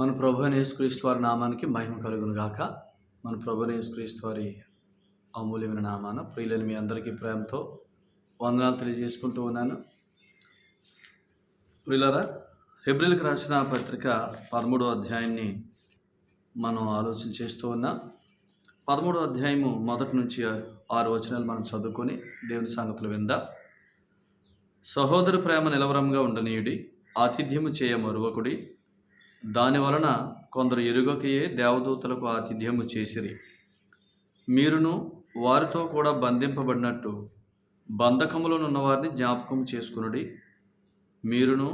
మన ప్రభు అయిన యేసుక్రీస్తు వారి నామానికి మహిమ కలుగును గాక. మన ప్రభు అయిన యేసుక్రీస్తు వారి అమూల్యమైన నామాన ప్రియులైన మీ అందరికీ ప్రేమతో వందనాలు తెలియజేసుకుంటూ ఉన్నాను. ప్రియులారా, హెబ్రీయులకు రాసిన పత్రిక 13వ అధ్యాయాన్ని మనం ఆలోచన చేస్తూ ఉన్నాం. 13వ అధ్యాయము మొదటి నుంచి 6 వచనాలు మనం చదువుకొని దేవుని సంగతులు విందాం. సహోదర ప్రేమ నిలవరంగా ఉండనీయుడి, ఆతిథ్యము చేయ మరువకుడి. దాని వలన కొందరు ఎరుగకయే దేవదూతలకు ఆతిథ్యము చేసిరి. మీరును వారితో కూడా బంధింపబడినట్టు బంధకములోనున్న వారిని జ్ఞాపకం చేసుకునుడి. మీరును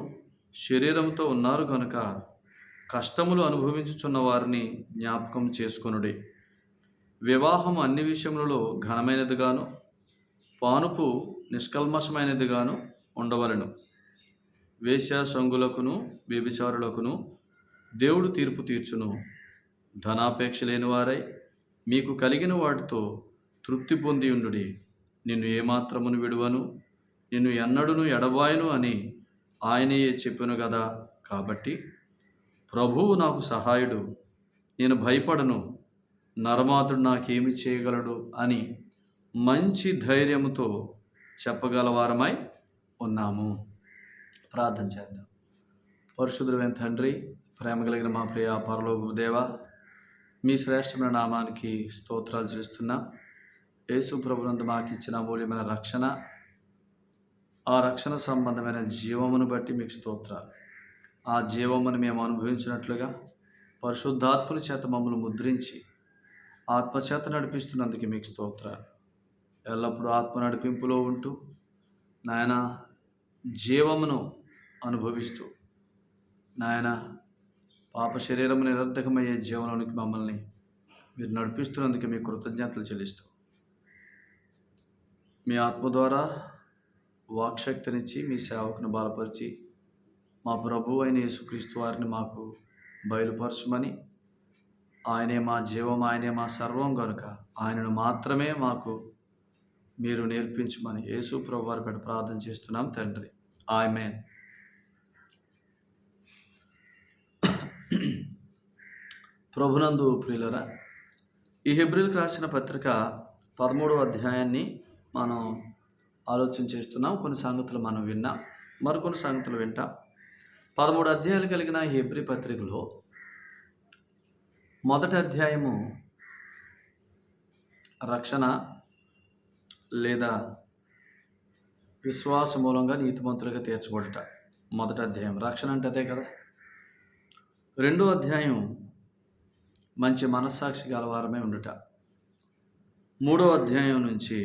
శరీరంతో ఉన్నారు కనుక కష్టములు అనుభవించుచున్న వారిని జ్ఞాపకం చేసుకునుడి. వివాహం అన్ని విషయములలో ఘనమైనదిగాను పానుపు నిష్కల్మషమైనదిగాను ఉండవలెను. వేశ్య సంగులకును వ్యభిచారులకును దేవుడు తీర్పు తీర్చును. ధనాపేక్ష లేని వారై మీకు కలిగిన వాటితో తృప్తి పొంది ఉండుడి. నిన్ను ఏమాత్రమును విడువను, నిన్ను ఎన్నడును ఎడబాయను అని ఆయనయే చెప్పెను గదా. కాబట్టి ప్రభువు నాకు సహాయుడు, నేను భయపడను, నరమాతుడు నాకేమి చేయగలడు అని మంచి ధైర్యముతో చెప్పగలవారమై ఉన్నాము. ప్రార్థన చేద్దాం. పరిశుద్ధుడైన తండ్రి, ప్రేమ కలిగిన మా ప్రియ పరలోకపు దేవ, మీ శ్రేష్టమైన నామానికి స్తోత్రాలు చేస్తున్నా. యేసు ప్రభునందు మాకు ఇచ్చిన అమూల్యమైన రక్షణ, ఆ రక్షణ సంబంధమైన జీవమును బట్టి మీకు స్తోత్రాలు. ఆ జీవమును మేము అనుభవించినట్లుగా పరిశుద్ధాత్మని చేత మమ్మల్ని ముద్రించి ఆత్మచేత నడిపిస్తున్నందుకు మీకు స్తోత్రాలు. ఎల్లప్పుడూ ఆత్మ నడిపింపులో ఉంటూ నాయన జీవమును అనుభవిస్తూ నాయన పాప శరీరము నిరర్ధకమయ్యే జీవనంలోనికి మమ్మల్ని మీరు నడిపిస్తున్నందుకు మీ కృతజ్ఞతలు చెల్లిస్తూ మీ ఆత్మ ద్వారా వాక్శక్తినిచ్చి మీ సేవకును బలపరిచి మా ప్రభువు అయిన యేసుక్రీస్తు వారిని మాకు బయలుపరచమని, ఆయనే మా జీవం, ఆయనే మా సర్వం కనుక ఆయనను మాత్రమే మాకు మీరు నేర్పించమని యేసు ప్రభు వారి పేట ప్రార్థన చేస్తున్నాం తండ్రి. ఆమేన్. ప్రభునందు ప్రియులరా, ఈ హెబ్రీయులకు రాసిన పత్రిక 13వ అధ్యాయాన్ని మనం ఆలోచన చేస్తున్నాం. కొన్ని సంగతులు మనం విన్నాం, మరికొన్ని సంగతులు వింటాం. 13 అధ్యాయాలు కలిగిన ఈ హెబ్రీ పత్రికలో మొదటి అధ్యాయము రక్షణ లేదా విశ్వాస మూలంగా నీతిమంతులుగా తీర్చబడుట. మొదటి అధ్యాయం రక్షణ అంటే అదే కదా. రెండో అధ్యాయం మంచి మనస్సాక్షి గలవారమే ఉండుట. మూడో అధ్యాయం నుంచి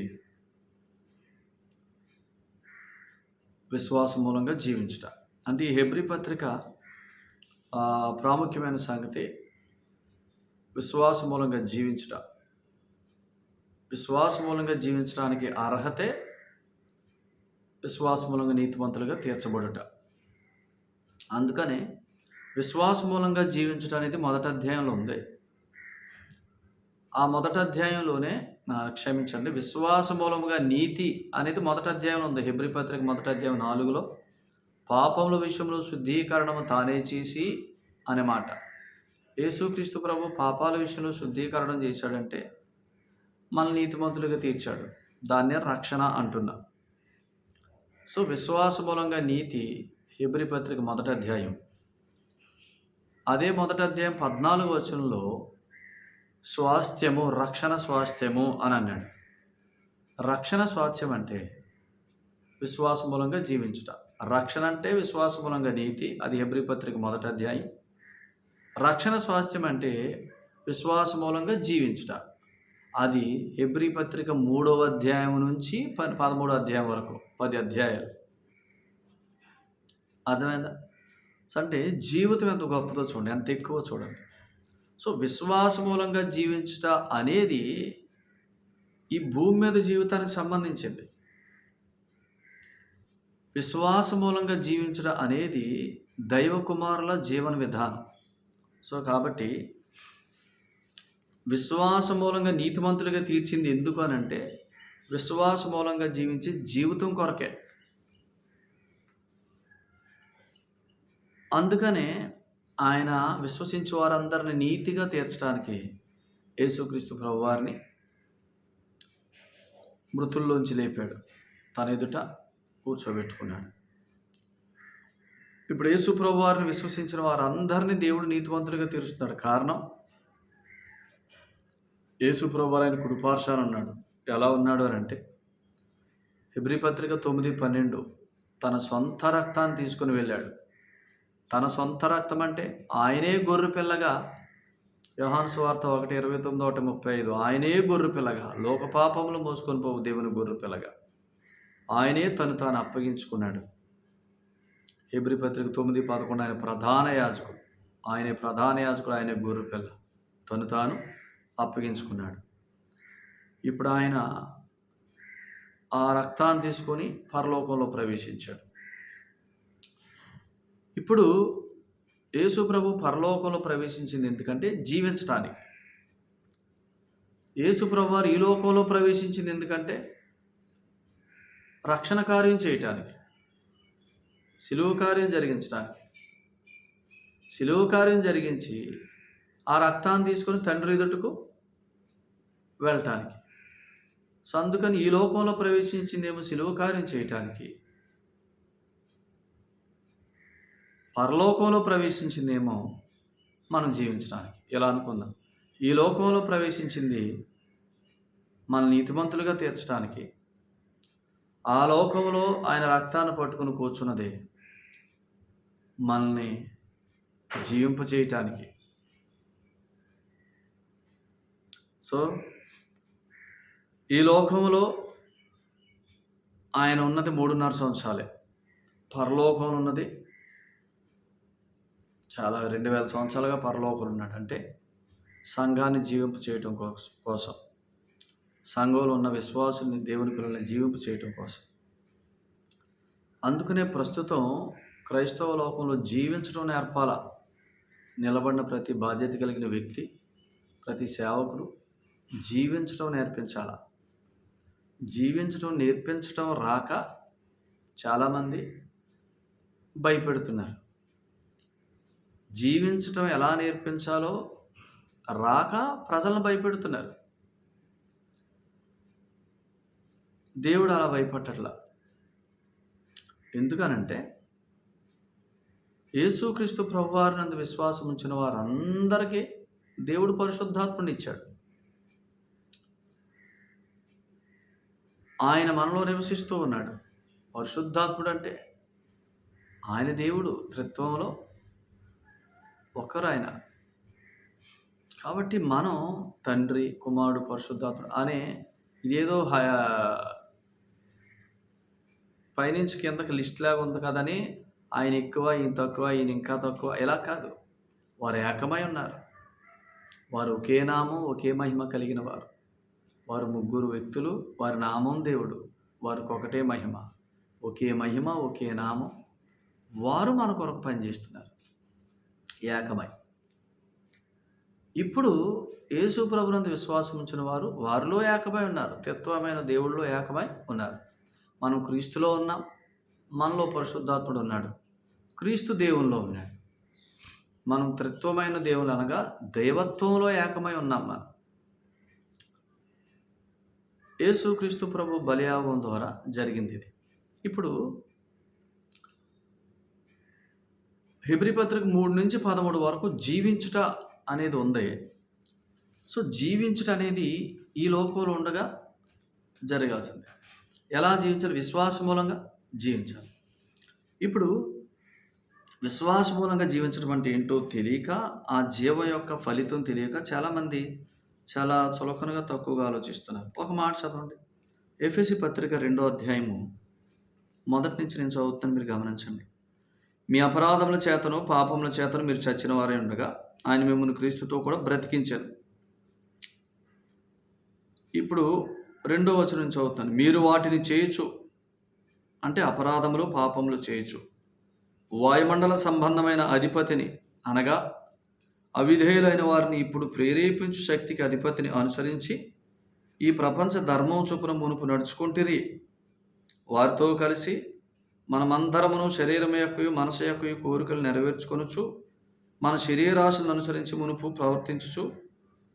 విశ్వాస మూలంగా జీవించుట. అంటే ఈ హెబ్రీ పత్రిక ప్రాముఖ్యమైన సంగతి విశ్వాస మూలంగా జీవించుట. విశ్వాస మూలంగా జీవించడానికి అర్హతే విశ్వాస మూలంగా నీతిమంతులుగా తీర్చబడుట. అందుకనే విశ్వాస మూలంగా జీవించడం అనేది మొదటి అధ్యాయంలో ఉంది. ఆ మొదటి అధ్యాయంలోనే విశ్వాస మూలముగా నీతి అనేది మొదటి అధ్యాయంలో ఉంది. హెబ్రీ పత్రిక మొదటి అధ్యాయం 4లో పాపముల విషయంలో శుద్ధీకరణము తానే చేసి అనే మాట. యేసుక్రీస్తు ప్రభు పాపాల విషయంలో శుద్ధీకరణం చేశాడంటే మన నీతిమంతులుగా తీర్చాడు. దాన్నే రక్షణ అంటున్నా. సో విశ్వాస మూలంగా నీతి హెబ్రీ పత్రిక మొదటి అధ్యాయం. అదే మొదటి అధ్యాయం 14వ వచనంలో స్వాస్థ్యము, రక్షణ స్వాస్థ్యము అని అన్నాడు. రక్షణ స్వాస్థ్యం అంటే విశ్వాస మూలంగా జీవించుట. రక్షణ అంటే విశ్వాస మూలంగా నీతి, అది హెబ్రీ పత్రిక మొదటి అధ్యాయం. రక్షణ స్వాస్థ్యం అంటే విశ్వాస మూలంగా జీవించుట, అది హెబ్రీ పత్రిక 3వ అధ్యాయం నుంచి 13వ అధ్యాయం వరకు 10 అధ్యాయాలు. అర్థమైందా? అంటే జీవితం ఎంత గొప్పదో చూడండి, ఎంత ఎక్కువ చూడండి. సో విశ్వాస మూలంగా జీవించుట అనేది ఈ భూమి మీద జీవితానికి సంబంధించింది. విశ్వాస మూలంగా జీవించుట అనేది దైవ కుమారుల జీవన విధానం. సో కాబట్టి విశ్వాస మూలంగా నీతిమంతులుగా తీర్చింది ఎందుకు అని అంటే విశ్వాస మూలంగా జీవించి జీవితం కొరకే. అందుకనే ఆయన విశ్వసించే వారందరిని నీతిగా తీర్చడానికి యేసుక్రీస్తు ప్రభువారిని మృతుల్లోంచి లేపాడు, తన ఎదుట కూర్చోబెట్టుకున్నాడు. ఇప్పుడు యేసు ప్రభువారిని విశ్వసించిన వారందరినీ దేవుడు నీతివంతులుగా తీరుస్తున్నాడు. కారణం, యేసు ప్రభువారు ఆయన కుడిపార్శ్వాన ఉన్నాడు. ఎలా ఉన్నాడు అని అంటే, హెబ్రీ పత్రిక 9:12 తన సొంత రక్తాన్ని తీసుకుని వెళ్ళాడు. తన సొంత రక్తం అంటే ఆయనే గొర్రె పిల్లగా, యోహాను సువార్త 1:29, 1:35 ఆయనే గొర్రె పిల్లగా, లోక పాపములు మోసుకొని పోవు దేవుని గొర్రె పిల్లగా ఆయనే తను తాను అప్పగించుకున్నాడు. హెబ్రీ పత్రిక 9:11 ఆయన ప్రధాన యాజకుడు, ఆయనే ప్రధాన యాజకుడు, ఆయనే గొర్రె పిల్ల, తను తాను అప్పగించుకున్నాడు. ఇప్పుడు ఆయన ఆ రక్తాన్ని తీసుకొని పరలోకంలో ప్రవేశించాడు. ఇప్పుడు యేసు ప్రభు పరలోకంలో ప్రవేశించింది ఎందుకంటే జీవించటానికి. యేసు ప్రభు వారు ఈ లోకంలో ప్రవేశించింది ఎందుకంటే రక్షణ కార్యం చేయటానికి, శిలువ కార్యం జరిగించడానికి. శిలువ కార్యం జరిగించి ఆ రక్తాన్ని తీసుకొని తండ్రి ఎదుటకు వెళ్ళటానికి. సో అందుకని ఈ లోకంలో ప్రవేశించిందేమో శిలువ కార్యం చేయటానికి, పరలోకంలో ప్రవేశించిందేమో మనం జీవించడానికి. ఎలా అనుకుందాం, ఈ లోకంలో ప్రవేశించింది మన నీతిమంతులుగా తీర్చడానికి, ఆ లోకంలో ఆయన రక్తాన్ని పట్టుకుని కూర్చున్నదే మనల్ని జీవింపచేయటానికి. సో ఈ లోకంలో ఆయన ఉన్నది 3.5 సంవత్సరాలే, పరలోకంలో ఉన్నది చాలా 2000 సంవత్సరాలుగా పరలోకంలో ఉన్నాడు. అంటే సంఘాన్ని జీవింపు చేయటం కోసం, సంఘంలో ఉన్న విశ్వాసుని, దేవుని పిల్లల్ని జీవింపు చేయటం కోసం. అందుకనే ప్రస్తుతం క్రైస్తవ లోకంలో జీవించడం నేర్పాల. నిలబడిన ప్రతి బాధ్యత కలిగిన వ్యక్తి, ప్రతి సేవకుడు జీవించడం నేర్పించాల. జీవించడం నేర్పించడం రాక చాలామంది భయపెడుతున్నారు. జీవించటం ఎలా నేర్పించాలో రాక ప్రజలను భయపెడుతున్నారు. దేవుడు అలా భయపట్టట్లా. ఎందుకనంటే యేసుక్రీస్తు ప్రభువారినందు విశ్వాసం ఉంచిన వారందరికీ దేవుడు పరిశుద్ధాత్మని ఇచ్చాడు. ఆయన మనలో నివసిస్తూ ఉన్నాడు. పరిశుద్ధాత్ముడు అంటే ఆయన దేవుడు, త్రిత్వంలో ఒకరు ఆయన. కాబట్టి మనం తండ్రి, కుమారుడు, పరిశుద్ధాత్ముడు అనే ఇదేదో పైనుంచి కిందకి లిస్ట్ లాగా ఉంది కదని ఆయన ఎక్కువ, ఈయన తక్కువ, ఈయన ఇంకా తక్కువ, ఇలా కాదు. వారు ఏకమై ఉన్నారు. వారు ఒకే నామం, ఒకే మహిమ కలిగిన వారు. వారు 3 వ్యక్తులు, వారి నామం దేవుడు, వారికి ఒకటే మహిమ, ఒకే మహిమ, ఒకే నామం. వారు మన కొరకు పనిచేస్తున్నారు ఏకమై. ఇప్పుడు యేసు ప్రభునందు విశ్వాసం ఉంచిన వారు వారిలో ఏకమై ఉన్నారు, త్రిత్వమైన దేవుళ్ళలో ఏకమై ఉన్నారు. మనం క్రీస్తులో ఉన్నాం, మనలో పరిశుద్ధాత్ముడు ఉన్నాడు, క్రీస్తు దేవునిలో ఉన్నాడు. మనం త్రిత్వమైన దేవుని అనగా దైవత్వంలో ఏకమై ఉన్నాం. మనం యేసుక్రీస్తు ప్రభు బలియాగం ద్వారా జరిగింది ఇది. ఇప్పుడు హెబ్రీ పత్రిక 3-13 వరకు జీవించుట అనేది ఉంది. సో జీవించుట అనేది ఈ లోకంలో ఉండగా జరగాల్సింది. ఎలా జీవించాలి? విశ్వాస మూలంగా జీవించాలి. ఇప్పుడు విశ్వాస మూలంగా జీవించడం అంటే ఏంటో తెలియక, ఆ జీవం యొక్క ఫలితం తెలియక చాలామంది చాలా చులకనగా, తక్కువగా ఆలోచిస్తున్నారు. ఒక మాట చదవండి, ఎఫెసీ పత్రిక 2వ అధ్యాయము 1 నుంచి నేను చదువుతాను, మీరు గమనించండి. మీ అపరాధముల చేతను పాపముల చేతను మీరు చచ్చిన వారే ఉండగా ఆయన మిమ్మల్ని క్రీస్తుతో కూడా బ్రతికించారు. ఇప్పుడు 2వ వచనం నుంచి చదువుతాను. మీరు వాటిని చేయొచ్చు, అంటే అపరాధములు పాపములు చేయొచ్చు, వాయుమండల సంబంధమైన అధిపతిని అనగా అవిధేయులైన వారిని ఇప్పుడు ప్రేరేపించు శక్తికి అధిపతిని అనుసరించి ఈ ప్రపంచ ధర్మం చొప్పున మునుపు నడుచుకుంటురి. వారితో కలిసి మనమందరమును శరీరం యొక్క మనసు యొక్క కోరికలు నెరవేర్చుకొనుచు మన శరీరాశలను అనుసరించి మునుపు ప్రవర్తించుచు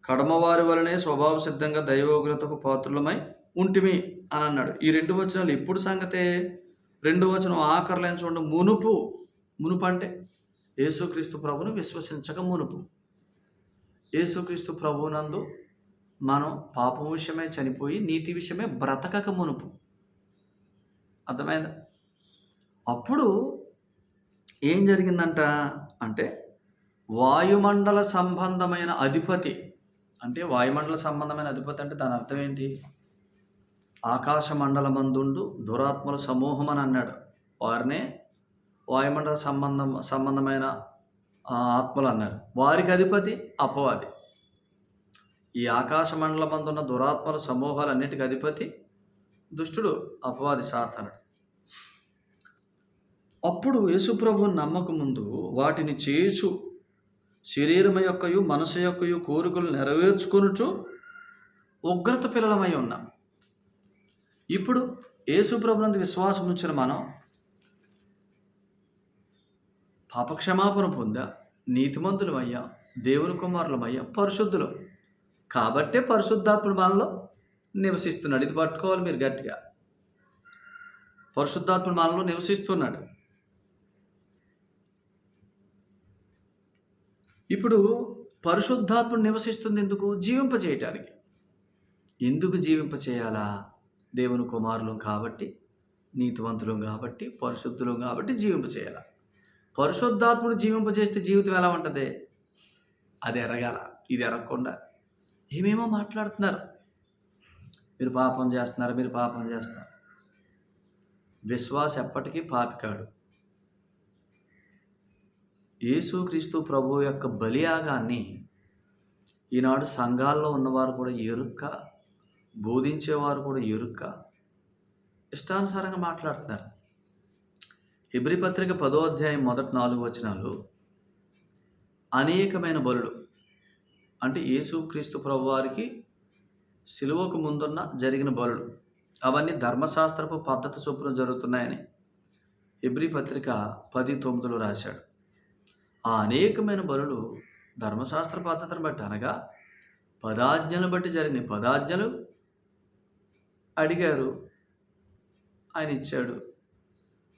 కడమవారి వలనే స్వభావ సిద్ధంగా దైవోగ్రతకు పాత్రులమై ఉంటిమి అని అన్నాడు. ఈ 2 వచనాలు ఎప్పుడు సంగతే? 2 వచనం ఆఖరిలో చూడండి. మునుపు. మునుపు అంటే యేసుక్రీస్తు ప్రభువును విశ్వసించక మునుపు. యేసుక్రీస్తు ప్రభువునందు మనం పాపం విషయమై చనిపోయి నీతి విషయమై బ్రతకక మునుపు. అర్థమైందా? అప్పుడు ఏం జరిగిందంట అంటే వాయుమండల సంబంధమైన అధిపతి అంటే వాయుమండల సంబంధమైన అధిపతి అంటే దాని అర్థం ఏంటి? ఆకాశ మండలమందుండు దురాత్మల సమూహం అని అన్నాడు. వారినే వాయుమండల సంబంధమైన ఆత్మలు అన్నారు. వారికి అధిపతి అపవాది. ఈ ఆకాశ మండలమందున్న దురాత్మల సమూహాలన్నిటికీ అధిపతి దుష్టుడు, అపవాది, సాతానుడు. అప్పుడు యేసుప్రభు నమ్మక ముందు వాటిని చేయుచు శరీరము యొక్కయు మనసు యొక్కయు కోరికలు నెరవేర్చుకొనుచు ఉగ్రత పిల్లలమై ఉన్నాం. ఇప్పుడు యేసుప్రభునందు విశ్వాసం ఉంచిన మనం పాపక్షమాపణ పొందా, నీతిమంతులమయ్యా, దేవుని కుమారులమయ్యా, పరిశుద్ధులు కాబట్టే పరిశుద్ధాత్ముడు మనలో నివసిస్తున్నాడు. ఇది పట్టుకోవాలి మీరు గట్టిగా. పరిశుద్ధాత్ముడు మనలో నివసిస్తున్నాడు. ఇప్పుడు పరిశుద్ధాత్ముడు నివసిస్తుంది ఎందుకు? జీవింపచేయటానికి. ఎందుకు జీవింపచేయాలా? దేవుని కుమారులం కాబట్టి, నీతివంతులం కాబట్టి, పరిశుద్ధులం కాబట్టి జీవింపచేయాలి. పరిశుద్ధాత్ముడు జీవింపజేస్తే జీవితం ఎలా ఉంటుంది? అది ఎరగాల. ఇది ఎరగకుండా ఏమేమో మాట్లాడుతున్నారు. మీరు పాపం చేస్తున్నారు, మీరు పాపం చేస్తున్నారు. విశ్వాస ఎప్పటికీ పాపికాడు. యేసుక్రీస్తు ప్రభువు యొక్క బలియాగాన్ని ఈనాడు సంఘాల్లో ఉన్నవారు కూడా ఎరుక్క, బోధించేవారు కూడా ఎరుక్క ఇష్టానుసారంగా మాట్లాడుతున్నారు. హెబ్రీ పత్రిక 10వ అధ్యాయం మొదటి 4 వచనాలు అనేకమైన బలులు అంటే యేసుక్రీస్తు ప్రభువారికి సిలువకు ముందున్న జరిగిన బలులు అవన్నీ ధర్మశాస్త్రపు పద్ధతి చొప్పున జరుగుతున్నాయని హెబ్రీ పత్రిక 10:9 రాశాడు. ఆ అనేకమైన బలులు ధర్మశాస్త్ర పద్ధతిని బట్టి అనగా పదాజ్ఞలను బట్టి జరిగిన పదాజ్ఞలు అడిగారు, ఆయన ఇచ్చాడు.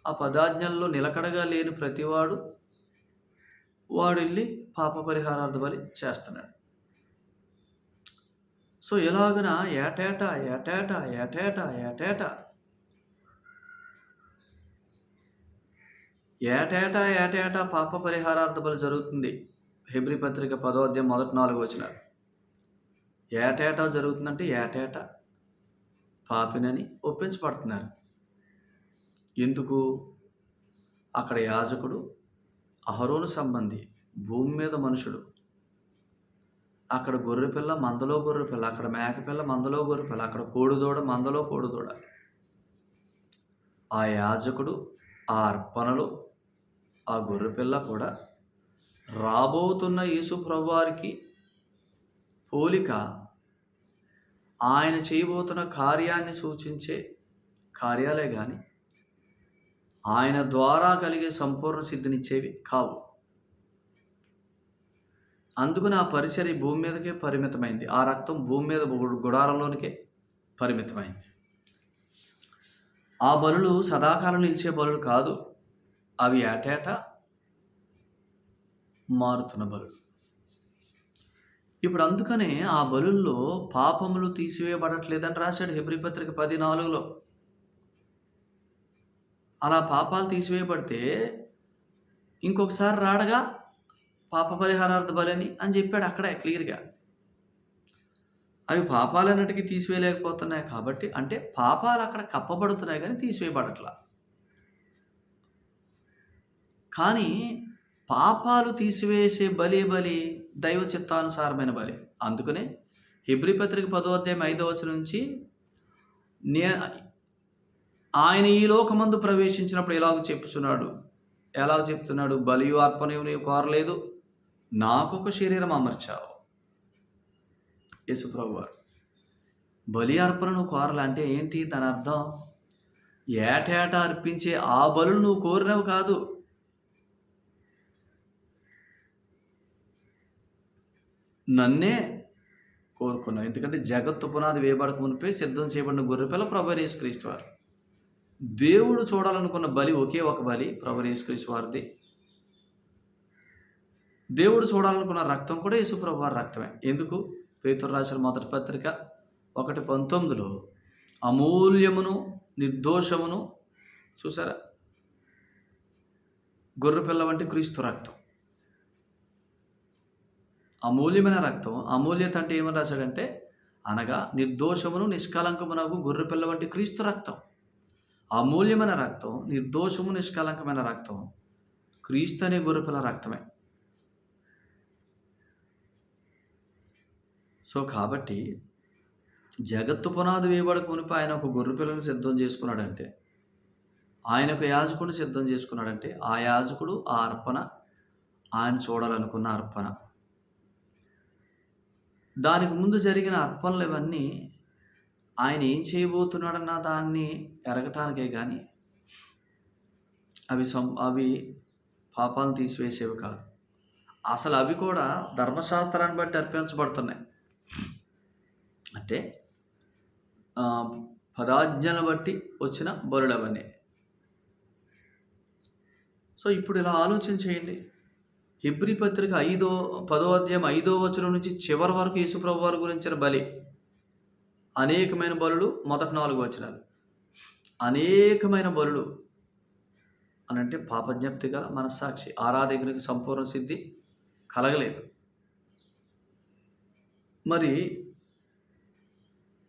ఆ పదాజ్ఞల్లో నిలకడగా లేని ప్రతివాడు వాడు వెళ్ళి పాప పరిహారార్థ బలి చేస్తున్నాడు. సో ఎలాగన ఏటేటా ఏటేటా ఏటేటా ఏటేటా ఏటేటా ఏటేటా పాప పరిహారార్థ బలి జరుగుతుంది. హెబ్రీ పత్రిక 10వ అధ్యాయం మొదటి 4 వచనాలు. ఏటేటా జరుగుతుందంటే ఏటేటా పాపినని ఒప్పించబడుతున్నారు. ఎందుకు? అక్కడ యాజకుడు అహరోను సంబంధి, భూమి మీద మనుషుడు. అక్కడ గొర్రెపిల్ల మందలో గొర్రెపిల్ల, అక్కడ మేకపిల్ల మందలో గొర్రెపిల్ల, అక్కడ కోడిదూడ మందలో కోడిదూడ. ఆ యాజకుడు, ఆ అర్పణలు, ఆ గొర్రెపిల్ల కూడా రాబోతున్న యేసు ప్రభువారికి పోలిక, ఆయన చేయబోతున్న కార్యాన్ని సూచించే కార్యాలే కానీ ఆయన ద్వారా కలిగే సంపూర్ణ సిద్ధినిచ్చేవి కావు. అందుకని ఆ పరిచర్య భూమి మీదకే పరిమితమైంది. ఆ రక్తం భూమి మీద గుడారంలోనికే పరిమితమైంది. ఆ బలులు సదాకాలం నిలిచే బలులు కాదు, అవి ఏటేటా మారుతున్న బలులు. ఇప్పుడు అందుకనే ఆ బలుల్లో పాపములు తీసివేయబడట్లేదని రాశాడు హెబ్రీ పత్రిక 10:4. అలా పాపాలు తీసివేయబడితే ఇంకొకసారి రాడగా పాప పరిహారార్థ బలని అని చెప్పాడు అక్కడే క్లియర్గా. అవి పాపాలన్నిటికీ తీసివేయలేకపోతున్నాయి కాబట్టి, అంటే పాపాలు అక్కడ కప్పబడుతున్నాయి కానీ తీసివేయబడట్లా. కానీ పాపాలు తీసివేసే బలి దైవ చిత్తానుసారమైన బలి. అందుకనే హెబ్రీ పత్రిక 10వ అధ్యాయం 5వ వచనం నుంచి ఆయన ఈ లోకమందు ప్రవేశించినప్పుడు ఎలాగ చెప్తున్నాడు? బలియు అర్పణయు నీవు కోరలేదు, నాకొక శరీరం అమర్చావు. యేసుప్రభు వారు బలి అర్పణ నువ్వు కోరాలంటే ఏంటి? దాని అర్థం ఏటేటా అర్పించే ఆ బలులు నువ్వు కోరినవి కాదు. నన్నే కోరుకున్నావు. ఎందుకంటే జగత్తు పునాది వేయబడక మునిపే సిద్ధం చేయబడిన గొర్రెపిల్ల ప్రభువైన యేసుక్రీస్తు వారు. దేవుడు చూడాలనుకున్న బలి ఒకే ఒక బలి ప్రభువైన యేసుక్రీస్తు వారిది. దేవుడు చూడాలనుకున్న రక్తం కూడా యేసుప్రభు వారి రక్తమే. ఎందుకు? పేతురు రాసిన మొదటి పత్రిక 1:19 అమూల్యమును నిర్దోషమును, చూసారా, గొర్రెపిల్ల వంటి క్రీస్తు రక్తం, అమూల్యమైన రక్తం. అమూల్యత అంటే ఏమని రాశాడంటే, అనగా నిర్దోషమును నిష్కలంకమునకు గొర్రెపిల్ల వంటి క్రీస్తు రక్తం. అమూల్యమైన రక్తం, నిర్దోషము నిష్కలంకమైన రక్తం క్రీస్తు అనే గొర్రెపిల్ల రక్తమే. సో కాబట్టి జగత్తు పునాది వేయబడక మునిపి ఆయన ఒక గొర్రెపిల్లను సిద్ధం చేసుకున్నాడంటే, ఆయన ఒక యాజకుడిని సిద్ధం చేసుకున్నాడంటే, ఆ యాజకుడు ఆ అర్పణ ఆయన చూడాలనుకున్న అర్పణ. దానికి ముందు జరిగిన అర్పణలు ఇవన్నీ ఆయన ఏం చేయబోతున్నాడన్న దాన్ని ఎరగటానికే కానీ అవి పాపాలను తీసివేసేవి కాదు. అసలు అవి కూడా ధర్మశాస్త్రాన్ని బట్టి అర్పించబడుతున్నాయి. అంటే పదాజ్ఞలను బట్టి వచ్చిన బలులు అవన్నీ. సో ఇప్పుడు ఇలా ఆలోచన చేయండి. హెబ్రీ పత్రిక 10వ అధ్యాయం 5వ వచనం నుంచి చివరి వరకు యేసుప్రభు వారి గురించిన బలి, అనేకమైన బలులు. మొదటి 4 వచనాలు అనేకమైన బలులు అనంటే పాపజ్ఞప్తి గల మనస్సాక్షి, ఆరాధకునికి సంపూర్ణ సిద్ధి కలగలేదు. మరి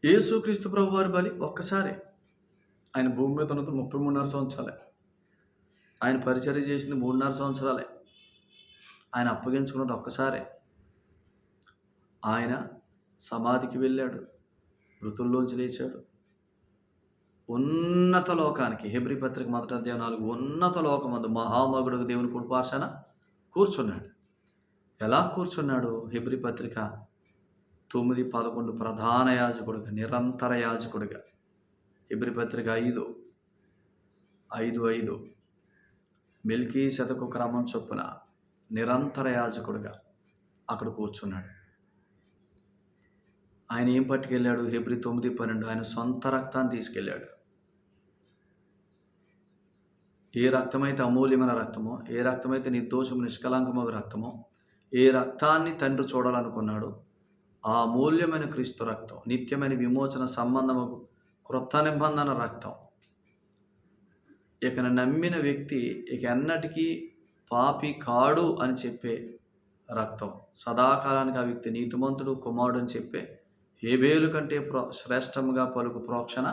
యేసుక్రీస్తు ప్రభు వారి బలి ఒక్కసారి. ఆయన భూమి మీద ఉన్నది 33.5 సంవత్సరాలే. ఆయన పరిచర్య చేసింది 3.5 సంవత్సరాలే. ఆయన అప్పగించుకున్నది ఒక్కసారే. ఆయన సమాధికి వెళ్ళాడు, మృతుల్లోంచి లేచాడు, ఉన్నత లోకానికి, హెబ్రీ పత్రిక 1వ అధ్యాయం 4, ఉన్నత లోకమందు మహామగుడు దేవుని కుడిపార్శ్వన కూర్చున్నాడు. ఎలా కూర్చున్నాడు? హెబ్రీ పత్రిక 9:11 ప్రధాన యాజకుడిగా, నిరంతర యాజకుడిగా. హెబ్రీ పత్రిక 5:5 మెల్కీసెదకు క్రమం చొప్పున నిరంతర యాజకుడిగా అక్కడ కూర్చున్నాడు. ఆయన ఏం పట్టుకెళ్ళాడు? హెబ్రీ 9:12 ఆయన సొంత రక్తాన్ని తీసుకెళ్ళాడు. ఏ రక్తమైతే అమూల్యమైన రక్తమో, ఏ రక్తమైతే నిర్దోషము నిష్కలంకము రక్తమో, ఏ రక్తాన్ని తండ్రి చూడాలనుకున్నాడు, ఆ అమూల్యమైన క్రీస్తు రక్తం, నిత్యమైన విమోచన సంబంధము క్రొత్త నిబంధన రక్తం. ఇక నమ్మిన వ్యక్తి ఇక ఎన్నటికీ పాపి కాడు అని చెప్పే రక్తం, సదాకాలానికి ఆ వ్యక్తి నీతిమంతుడు కుమారుడు అని చెప్పే హేబేలు కంటే శ్రేష్టముగా పలుకు ప్రోక్షణ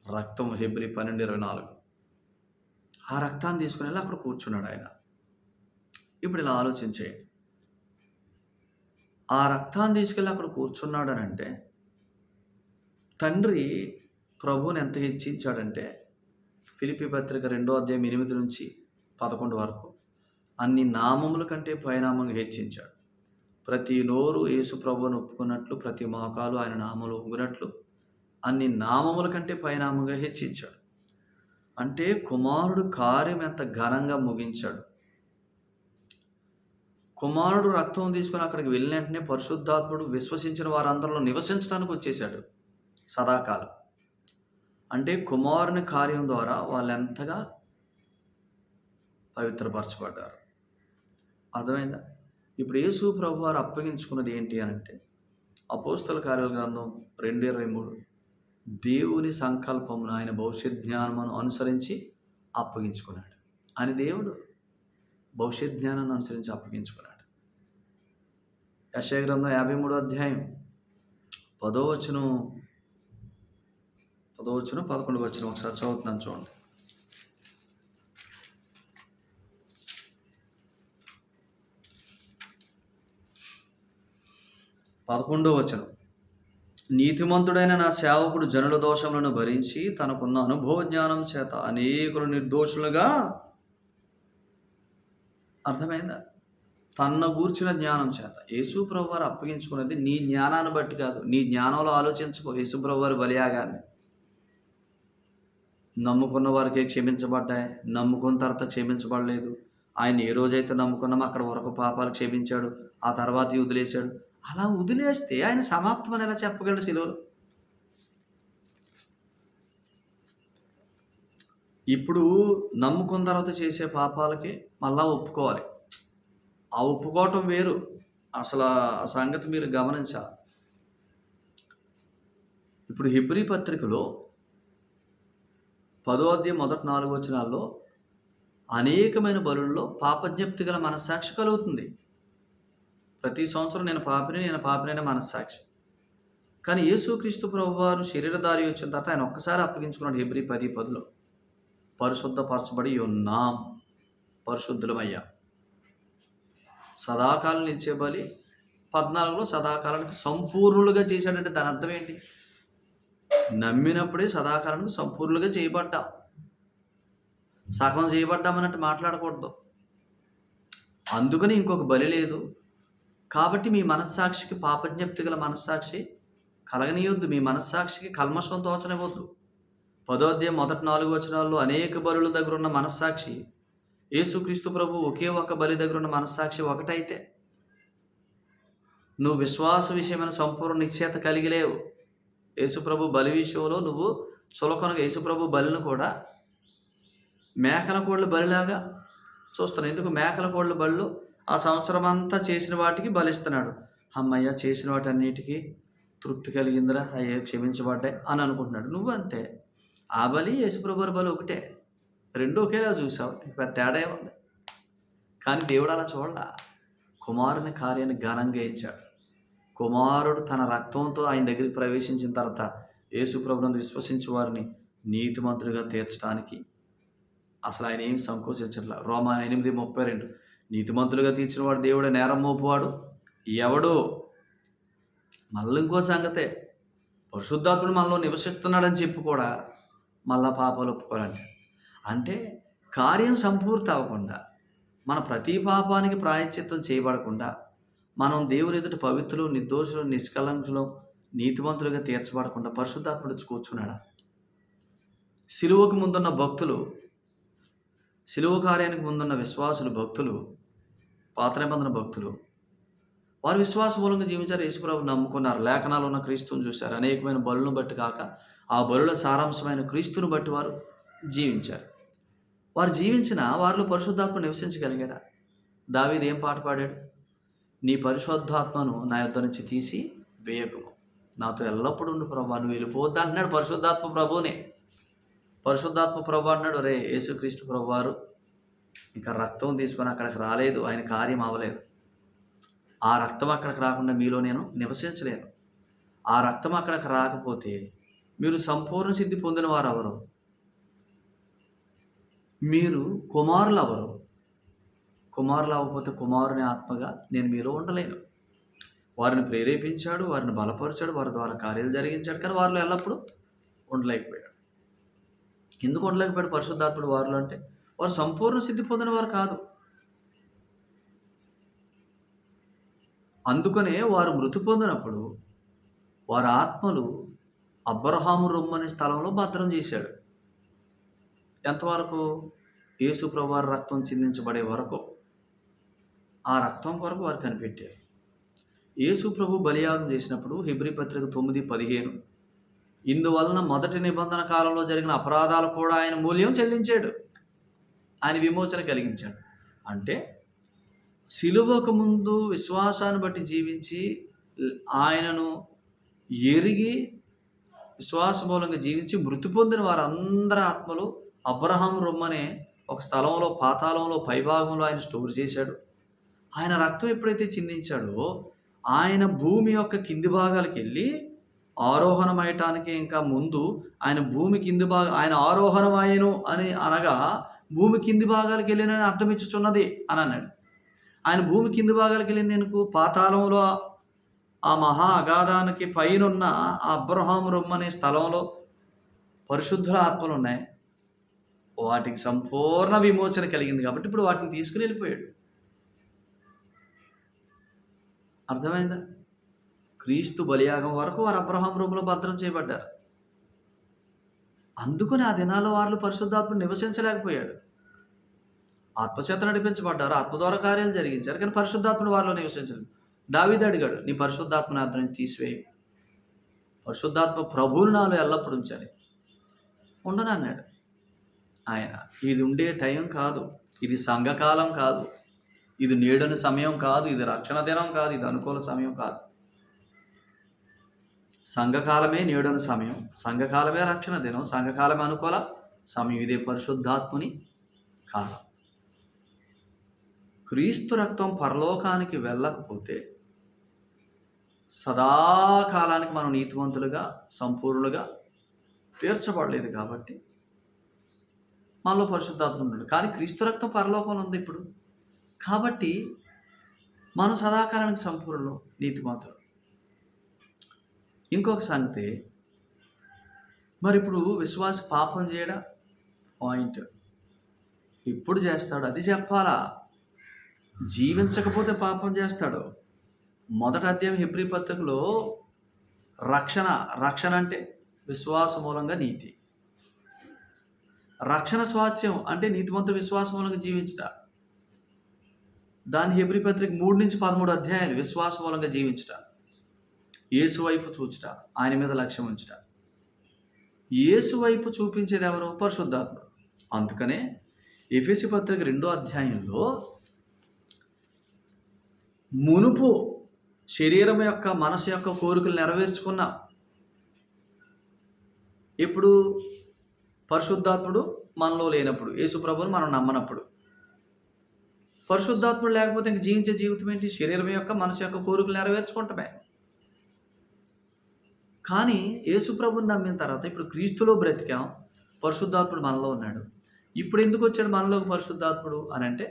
రక్తం. హెబ్రీ 12:24 ఆ రక్తాన్ని తీసుకుని వెళ్ళి అక్కడ కూర్చున్నాడు ఆయన. ఇప్పుడు ఇలా ఆలోచించేయండి. ఆ రక్తాన్ని తీసుకెళ్ళి అక్కడ కూర్చున్నాడు అని అంటే, తండ్రి ప్రభువుని ఎంత హెచ్చించాడంటే, ఫిలిప్పీ పత్రిక 2వ అధ్యాయం 8 నుంచి 11 వరకు అన్ని నామముల కంటే పైనామంగా హెచ్చించాడు. ప్రతి నోరు యేసు ప్రభువును ఒప్పుకున్నట్లు, ప్రతి మోకాలు ఆయన నామములు ఒంగునట్లు అన్ని నామముల కంటే పైనామంగా హెచ్చించాడు. అంటే కుమారుడు కార్యం ఎంత ఘనంగా ముగించాడు. కుమారుడు రక్తం తీసుకుని అక్కడికి వెళ్ళిన వెంటనే పరిశుద్ధాత్ముడు విశ్వసించిన వారందరిలో నివసించడానికి వచ్చేసాడు సదాకాలం. అంటే కుమారుని కార్యం ద్వారా వాళ్ళు ఎంతగా పవిత్రపరచబడ్డారు. అర్థమైందా? ఇప్పుడు యేసు ప్రభు వారు అప్పగించుకున్నది ఏంటి అని అంటే, అపోస్తల కార్యాల గ్రంథం 2:23 దేవుని సంకల్పమును ఆయన భవిష్యత్ జ్ఞానమును అనుసరించి అప్పగించుకున్నాడు అని. దేవుడు భవిష్యత్ జ్ఞానాన్ని అనుసరించి అప్పగించుకున్నాడు. యెషయా గ్రంథం 53వ అధ్యాయం 10వ వచనం 11వ వచనం ఒకసారి చదువుతున్నాను చూడండి. 11వ వచనం, నీతిమంతుడైన నా సేవకుడు జనుల దోషములను భరించి తనకున్న అనుభవ జ్ఞానం చేత అనేకులు నిర్దోషులుగా. అర్థమైందా? తన గూర్చిన జ్ఞానం చేత. యేసు ప్రభు వారు అప్పగించుకున్నది నీ జ్ఞానాన్ని బట్టి కాదు. నీ జ్ఞానంలో ఆలోచించుకో. యేసు ప్రభు వారి బలియాగాన్ని నమ్ముకున్న వారికి క్షమించబడ్డాయి, నమ్ముకున్న తర్వాత క్షమించబడలేదు. ఆయన ఏ రోజైతే నమ్ముకున్నామో అక్కడ వరకు పాపాలు క్షమించాడు, ఆ తర్వాత వదిలేశాడు. అలా వదిలేస్తే ఆయన సమాప్తం అని ఎలా చెప్పగలడు సిలువలో? ఇప్పుడు నమ్ముకున్న తర్వాత చేసే పాపాలకి మళ్ళా ఒప్పుకోవాలి. ఆ ఒప్పుకోవటం వేరు. అసలు ఆ సంగతి మీరు గమనించాలి. ఇప్పుడు హెబ్రీ పత్రికలో 10వ అధ్యాయం మొదటి 4 వచనాల్లో అనేకమైన బలుల్లో పాపజ్ఞప్తి గల మనస్సాక్షి కలుగుతుంది. ప్రతి సంవత్సరం నేను పాపినైన మనస్సాక్షి. కానీ యేసుక్రీస్తు ప్రభువారు శరీరధారి వచ్చిన తర్వాత ఆయన ఒక్కసారి అప్పగించుకున్నాడు. హెబ్రీ 10:10లో పరిశుద్ధపరచబడి ఉన్నాం, పరిశుద్ధులమయ్యా. సదాకాలం నిలిచే బలి 14లో సదాకాలానికి సంపూర్ణులుగా చేశాడంటే దాని అర్థం ఏంటి? నమ్మినప్పుడే సదాకాలానికి సంపూర్ణులుగా చేయబడ్డాం. సగం చేయబడ్డామన్నట్టు మాట్లాడకూడదు. అందుకని ఇంకొక బలి లేదు కాబట్టి మీ మనస్సాక్షికి పాపజ్ఞప్తి గల మనస్సాక్షి కలగనీయొద్దు. మీ మనస్సాక్షికి కల్మషం తోచనివ్వద్దు. 10వ అధ్యాయం మొదటి 4 వచనాల్లో అనేక బలుల దగ్గర ఉన్న మనస్సాక్షి యేసుక్రీస్తు ప్రభు ఒకే ఒక బలి దగ్గర ఉన్న మనస్సాక్షి ఒకటైతే నువ్వు విశ్వాస విషయమైన సంపూర్ణ నిశ్చయత కలిగి లేవు. యేసుప్రభు బలి విషయంలో నువ్వు చులకొనగా యేసుప్రభు బలిని కూడా మేకల కోళ్ళ బలిలాగా చూస్తున్నావు. ఎందుకు? మేకల కోళ్ళ బళ్ళు ఆ సంవత్సరం అంతా చేసిన వాటికి బలిస్తున్నాడు. అమ్మయ్య చేసిన వాటి అన్నిటికీ తృప్తి కలిగిందిరా, అయ్యే క్షమించబడ్డాయి అని అనుకుంటున్నాడు. నువ్వు అంతే. ఆ బలి యేసుప్రభు బలి ఒకటే, రెండు ఒకేలా చూసావు. పెద్ద తేడా ఉంది. కానీ దేవుడు అలా చూడాల. కుమారుని కార్యాన్ని ఘనంగా ఇచ్చాడు. కుమారుడు తన రక్తంతో ఆయన దగ్గరికి ప్రవేశించిన తర్వాత యేసుప్రభునందు విశ్వసించే వారిని నీతిమంతులుగా తీర్చడానికి అసలు ఆయన ఏం సంకోచించట్లా. రోమా 8:32 నీతిమంతులుగా తీర్చిన వాడు దేవుడే, నేరం మోపువాడు ఎవడు? మళ్ళీ ఇంకో సంగతే, పరిశుద్ధాత్ముడు మనలో నివసిస్తున్నాడని చెప్పి కూడా మళ్ళా పాపాలు ఒప్పుకోవాలంటే, అంటే కార్యం సంపూర్తి అవ్వకుండా, మన ప్రతి పాపానికి ప్రాయశ్చిత్తం చేయబడకుండా, మనం దేవుని ఎదుట పవిత్రులు, నిర్దోషులు, నిష్కలంకులు, నీతివంతులుగా తీర్చబడకుండా పరిశుద్ధాత్ముడు కూర్చున్నాడా? సిలువకు ముందున్న భక్తులు, సిలువ కార్యానికి ముందున్న విశ్వాసులు, భక్తులు, పాత నిబంధన భక్తులు, వారు విశ్వాస మూలంగా జీవించారు. యేసుప్రభువు నమ్ముకున్నారు. లేఖనాలు ఉన్న క్రీస్తుని చూశారు. అనేకమైన బలులను బట్టి కాక ఆ బలుల సారాంశమైన క్రీస్తుని బట్టి వారు జీవించారు. వారు జీవించిన వారిలో పరిశుద్ధాత్మ నివసించగలిగాడా? దావీదు ఏం పాట పాడాడు? నీ పరిశుద్ధాత్మను నా యొద్ద నుంచి తీసి వేయకుము, నాతో ఎల్లప్పుడూ ఉండు ప్రభువా, నువ్వు వెళ్ళిపోవద్దు అంటున్నాడు. పరిశుద్ధాత్మ ప్రభువునే. పరిశుద్ధాత్మ ప్రభు అన్నాడు, రే యేసుక్రీస్తు ప్రభువారు ఇంకా రక్తం తీసుకొని అక్కడికి రాలేదు, ఆయన కార్యం అవ్వలేదు. ఆ రక్తం అక్కడికి రాకుండా మీలో నేను నివసించలేను. ఆ రక్తం అక్కడికి రాకపోతే మీరు సంపూర్ణ సిద్ధి పొందిన వారు ఎవరు? మీరు కుమారులు ఎవరు? కుమారులు అవ్వకపోతే కుమారుని ఆత్మగా నేను మీలో ఉండలేను. వారిని ప్రేరేపించాడు, వారిని బలపరిచాడు, వారి ద్వారా కార్యాలు జరిగించాడు. కానీ వారిలో ఎల్లప్పుడూ ఉండలేకపోయాడు. ఎందుకు ఉండలేకపోయాడు పరిశుద్ధాత్ముడు వారిలో? అంటే వారు సంపూర్ణ సిద్ధి పొందిన వారు కాదు. అందుకనే వారు మృతి పొందినప్పుడు వారి ఆత్మలు అబ్రహాము రొమ్ము అనే స్థలంలో భద్రం చేశాడు. ఎంతవరకు? యేసు ప్రభువు వారి రక్తం చిందించబడే వరకు. ఆ రక్తం కొరకు వారు కనిపెట్టారు. యేసు ప్రభు బలియాగం చేసినప్పుడు హెబ్రీ పత్రిక 9:15 ఇందువలన మొదటి నిబంధన కాలంలో జరిగిన అపరాధాలు కూడా ఆయన మూల్యం చెల్లించాడు, ఆయన విమోచన కలిగించాడు. అంటే సిలువకు ముందు విశ్వాసాన్ని బట్టి జీవించి ఆయనను ఎరిగి విశ్వాస మూలంగా జీవించి మృతి పొందిన వారందరి ఆత్మలు అబ్రహాం రొమ్మనే ఒక స్థలంలో, పాతాళంలో, పైభాగంలో ఆయన స్టోర్ చేశాడు. ఆయన రక్తం ఎప్పుడైతే చిందించాడో ఆయన భూమి యొక్క కింది భాగాలకు వెళ్ళి ఆరోహణమయటానికి ఇంకా ముందు ఆయన భూమి కింది ఆయన ఆరోహణమాయను అని అనగా భూమి కింది భాగాలకు వెళ్ళినని అర్థం ఇచ్చుచున్నది అని అన్నాడు. ఆయన భూమి కింది భాగాలకు వెళ్ళింది ఎందుకు? పాతాళంలో ఆ మహా అగాధానికి పైనున్న ఆ అబ్రహాము రొమ్మనే స్థలంలో పరిశుద్ధుల ఆత్మలు ఉన్నాయి. వాటికి సంపూర్ణ విమోచన కలిగింది కాబట్టి ఇప్పుడు వాటిని తీసుకుని వెళ్ళిపోయాడు. అర్థమైందా? క్రీస్తు బలియాగం వరకు వారు అబ్రహాం రొమ్ములో భద్రం చేయబడ్డారు. అందుకని ఆ దినాల్లో వారు పరిశుద్ధాత్మ నివసించలేకపోయాడు. ఆత్మచేత నడిపించబడ్డారు, ఆత్మ ద్వారా కార్యాలు జరిగించారు, కానీ పరిశుద్ధాత్మను వారిలో నివసించలేదు. దావీదు అడిగాడు, నీ పరిశుద్ధాత్మ నా నుంచి తీసివేయి, పరిశుద్ధాత్మ ప్రభువుని నాలో ఎల్లప్పుడు ఉంచాలి. ఉండనన్నాడు ఆయన. ఇది ఉండే టైం కాదు, ఇది సంఘకాలం కాదు, ఇది నేడని సమయం కాదు, ఇది రక్షణ దినం కాదు, ఇది అనుకూల సమయం కాదు. సంఘకాలమే నేడని సమయం, సంఘకాలమే రక్షణ దినం, సంఘకాలమే అనుకూల సమయం. ఇదే పరిశుద్ధాత్ముని కాలం. క్రీస్తు రక్తం పరలోకానికి వెళ్ళకపోతే సదాకాలానికి మనం నీతివంతులుగా సంపూర్ణులుగా తీర్చబడలేదు. కాబట్టి మనలో పరిశుద్ధాత్మ ఉన్నాడు. కానీ క్రీస్తు రక్తం పరలోకంలో ఉంది ఇప్పుడు. కాబట్టి మనం సదాకాలానికి సంపూర్ణులు, నీతివంతులు. ఇంకొక సంగతి, మరి ఇప్పుడు విశ్వాస పాపం చేయడా? పాయింట్. ఇప్పుడు చేస్తాడు అది చెప్పాలా. జీవించకపోతే పాపం చేస్తాడు. మొదటి అధ్యాయం హెబ్రీ పత్రికలో రక్షణ అంటే విశ్వాస మూలంగా నీతి. రక్షణ స్వాస్థ్యం అంటే నీతిమంతుడు విశ్వాస మూలంగా జీవించుట. దాని హెబ్రీ పత్రిక 3-13 అధ్యాయాలు విశ్వాస మూలంగా జీవించుట, యేసు వైపు చూచుట, ఆయన మీద లక్ష్యం ఉంచుట. యేసు వైపు చూపించేది ఎవరు? పరిశుద్ధాత్ముడు. అందుకనే ఎఫెసీ పత్రిక 2వ అధ్యాయంలో మునుపు శరీరం యొక్క మనసు యొక్క కోరికలు నెరవేర్చుకున్నా, ఇప్పుడు పరిశుద్ధాత్ముడు మనలో లేనప్పుడు, యేసు ప్రభువుని మనం నమ్మనప్పుడు. పరిశుద్ధాత్ముడు లేకపోతే ఇంక జీవించే జీవితం ఏంటి? శరీరం యొక్క మనసు యొక్క కోరికలు నెరవేర్చుకుంటమే. కానీ యేసు ప్రభువుని నమ్మిన తర్వాత ఇప్పుడు క్రీస్తులో బ్రతికాం, పరిశుద్ధాత్ముడు మనలో ఉన్నాడు. ఇప్పుడు ఎందుకు వచ్చాడు మనలోకి పరిశుద్ధాత్ముడు అని అంటే,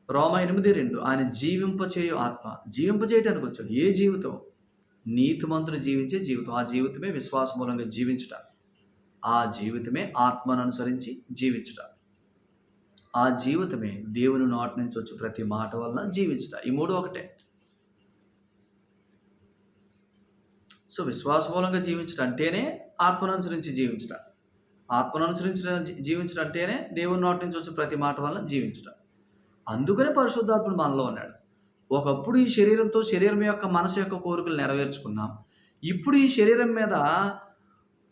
రోమా 8:2 ఆయన జీవింపచేయు ఆత్మ. జీవింపచేయటానికి వచ్చాడు. ఏ జీవితం? నీతిమంతుడు జీవించే జీవితం. ఆ జీవితమే విశ్వాస మూలంగా జీవించుట. ఆ జీవితమే ఆత్మను అనుసరించి జీవించుట. ఆ జీవితమే దేవుని నోటి నుంచి వచ్చి ప్రతి మాట వలన జీవించుట. ఈ మూడు ఒకటే. సో విశ్వాస మూలంగా జీవించుట అంటేనే ఆత్మను అనుసరించి జీవించుట. ఆత్మను అనుసరించి జీవించుట అంటేనే దేవుని నోటి నుంచి వచ్చి ప్రతి మాట వలన జీవించుట. అందుకనే పరిశుద్ధాత్ముడు మనలో ఉన్నాడు. ఒకప్పుడు ఈ శరీరంతో శరీరం యొక్క మనసు యొక్క కోరికలు నెరవేర్చుకున్నాం. ఇప్పుడు ఈ శరీరం మీద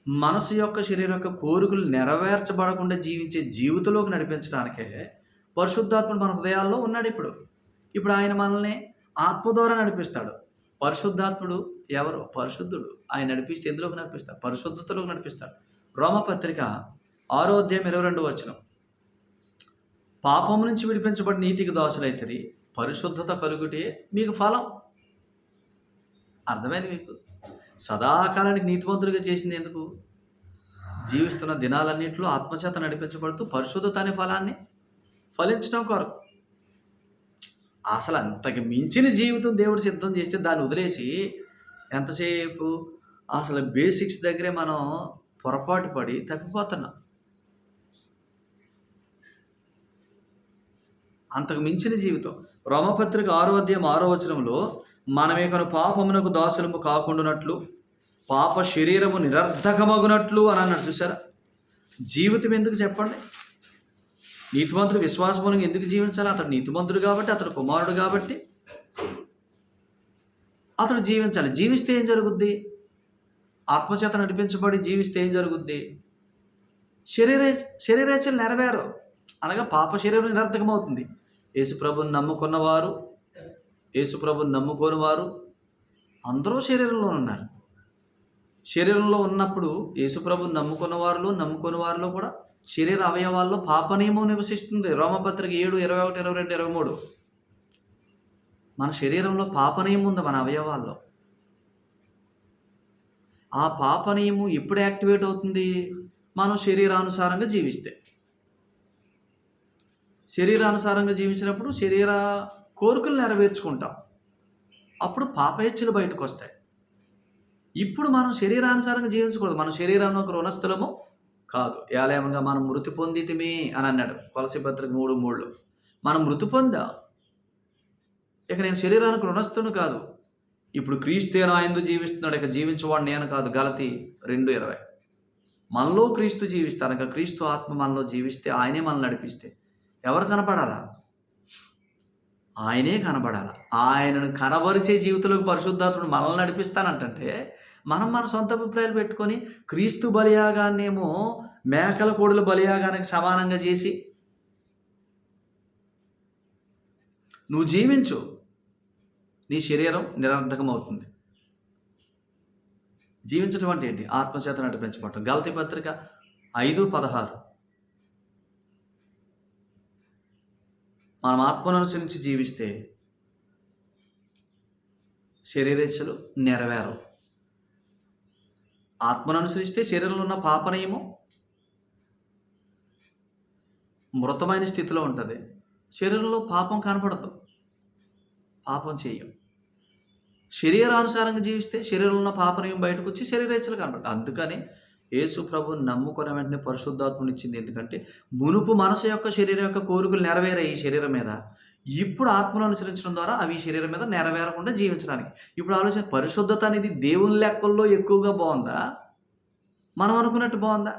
మనసు యొక్క శరీరం యొక్క కోరికలు నెరవేర్చబడకుండా జీవించే జీవితంలోకి నడిపించడానికే పరిశుద్ధాత్ముడు మన హృదయాల్లో ఉన్నాడు. ఇప్పుడు ఆయన మనల్ని ఆత్మ ద్వారా నడిపిస్తాడు. పరిశుద్ధాత్ముడు ఎవరు? పరిశుద్ధుడు. ఆయన నడిపిస్తే ఎందులోకి నడిపిస్తాడు? పరిశుద్ధతలోకి నడిపిస్తాడు. రోమపత్రిక 6వ అధ్యాయం 22వ వచనం, పాపం నుంచి విడిపించబడి నీతికి దాసులైతరి, పరిశుద్ధత కలుగుటే మీకు ఫలం. అర్థమైంది మీకు? సదాకాలానికి నీతివంతులుగా చేసింది ఎందుకు? జీవిస్తున్న దినాలన్నింటిలో ఆత్మచేత నడిపించబడుతూ పరిశుద్ధత అనే ఫలాన్ని ఫలించడం కొరకు. అసలు అంతకు మించిన జీవితం దేవుడు సిద్ధం చేస్తే దాన్ని వదిలేసి ఎంతసేపు అసలు బేసిక్స్ దగ్గరే మనం పొరపాటు పడి తప్పిపోతున్నాం. అంతకు మించిన జీవితం. రోమపత్రిక 6వ అధ్యాయం 6వ వచనంలో, మనమేకను పాపమునకు దాసులము కాకుండానట్లు పాప శరీరము నిరర్ధకమగునట్లు అని అన్నాడు. చూసారా? జీవితం ఎందుకు చెప్పండి? నీతిమంతుడు విశ్వాసమూలంగా ఎందుకు జీవించాలి? అతడు నీతిమంతుడు కాబట్టి, అతడు కుమారుడు కాబట్టి అతడు జీవించాలి. జీవిస్తే ఏం జరుగుద్ది? ఆత్మచేత నడిపించబడి జీవిస్తే ఏం జరుగుద్ది? శరీరేచ్ఛలు నెరవేరు, అనగా పాప శరీరం నిరర్థకమవుతుంది. యేసుప్రభుని నమ్ముకున్నవారు, యేసుప్రభుని నమ్ముకోని వారు అందరూ శరీరంలో ఉన్నారు. శరీరంలో ఉన్నప్పుడు యేసుప్రభుని నమ్ముకున్న వారిలో నమ్ముకుని వారిలో కూడా శరీర అవయవాల్లో పాప నియమం నివసిస్తుంది. రోమపత్రిక 7, 21, 22, 23. మన శరీరంలో పాప నియమం ఉంది. మన అవయవాల్లో ఆ పాప నియమం ఎప్పుడు యాక్టివేట్ అవుతుంది? మనం శరీరానుసారంగా జీవిస్తే. శరీరానుసారంగా జీవించినప్పుడు శరీర కోరికలు నెరవేర్చుకుంటాం. అప్పుడు పాపేచ్ఛలు బయటకు వస్తాయి. ఇప్పుడు మనం శరీరానుసారంగా జీవించకూడదు. మనం శరీరానికి రుణస్థలము కాదు, ఏలేమంగా మనం మృతి పొందితిమి అని అన్నాడు కొలసీ పత్రిక 3:3. మనం మృతి పొందాం. ఇక నేను శరీరానికి రుణస్థును కాదు. ఇప్పుడు క్రీస్తు ఆయనతో జీవిస్తున్నాడు, ఇక జీవించేవాడు నేను కాదు. గలతీ 2:20. మనలో క్రీస్తు జీవిస్తారు. ఇక క్రీస్తు ఆత్మ మనలో జీవిస్తే, ఆయనే మనల్ని నడిపిస్తే ఎవరు కనపడాలా? ఆయనే కనబడాలి. ఆయనను కనబరిచే జీవితంలోకి పరిశుద్ధాత్ముడు మనల్ని నడిపిస్తానంటే, మనం మన సొంత అభిప్రాయాలు పెట్టుకొని క్రీస్తు బలియాగాన్నేమో మేకల కోడుల బలియాగానికి సమానంగా చేసి నువ్వు జీవించు, నీ శరీరం నిరర్ధకం అవుతుంది. జీవించడం అంటే ఏంటి? ఆత్మచేత నడిపించబడటం. గలతీ పత్రిక 5:16 మనం ఆత్మను అనుసరించి జీవిస్తే శరీరేచ్ఛలు నెరవేరవు. ఆత్మను అనుసరిస్తే శరీరంలో ఉన్న పాపనయము మృతమైన స్థితిలో ఉంటుంది. శరీరంలో పాపం కనపడదు, పాపం చేయం. శరీరానుసారంగా జీవిస్తే శరీరంలో ఉన్న పాపనయం బయటకు వచ్చి శరీరేచ్ఛలు కనపడదు. అందుకని యేసు ప్రభుని నమ్ముకున్న వెంటనే పరిశుద్ధాత్మని ఇచ్చింది. ఎందుకంటే మునుపు మనసు యొక్క శరీరం యొక్క కోరికలు నెరవేరాయి ఈ శరీరం మీద. ఇప్పుడు ఆత్మను అనుసరించడం ద్వారా అవి శరీరం మీద నెరవేరకుండా జీవించడానికి. ఇప్పుడు ఆలోచన, పరిశుద్ధత అనేది దేవుని లెక్కల్లో ఎక్కువగా బాగుందా, మనం అనుకున్నట్టు బాగుందా?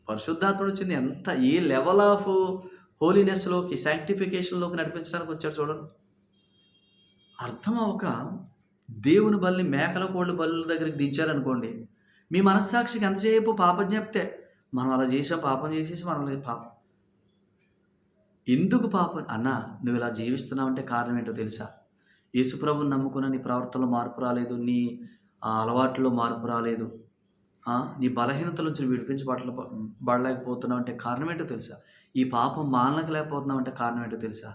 పరిశుద్ధాత్ముడు వచ్చింది ఎంత, ఏ లెవెల్ ఆఫ్ హోలీనెస్లోకి, శాంక్టిఫికేషన్లోకి నడిపించడానికి వచ్చాడు చూడండి. అర్థం అవ్వక దేవుని బలిని మేకల కోళ్ళ బలుల దగ్గరికి దించారనుకోండి, మీ మనస్సాక్షికి ఎంతసేపు పాపం చెప్తే మనం అలా చేసా, పాపం చేసేసి మనం పాపం ఎందుకు పాపం అన్నా, నువ్వు ఇలా జీవిస్తున్నావంటే కారణం ఏంటో తెలుసా? యేసుప్రభుని నమ్ముకున్న నీ ప్రవర్తనలో మార్పు రాలేదు, నీ అలవాట్లో మార్పు రాలేదు, నీ బలహీనతల నుంచి విడిపించబడలేకపోతున్నావు అంటే కారణం ఏంటో తెలుసా? ఈ పాపం మానలేకపోతున్నావు అంటే కారణం ఏంటో తెలుసా?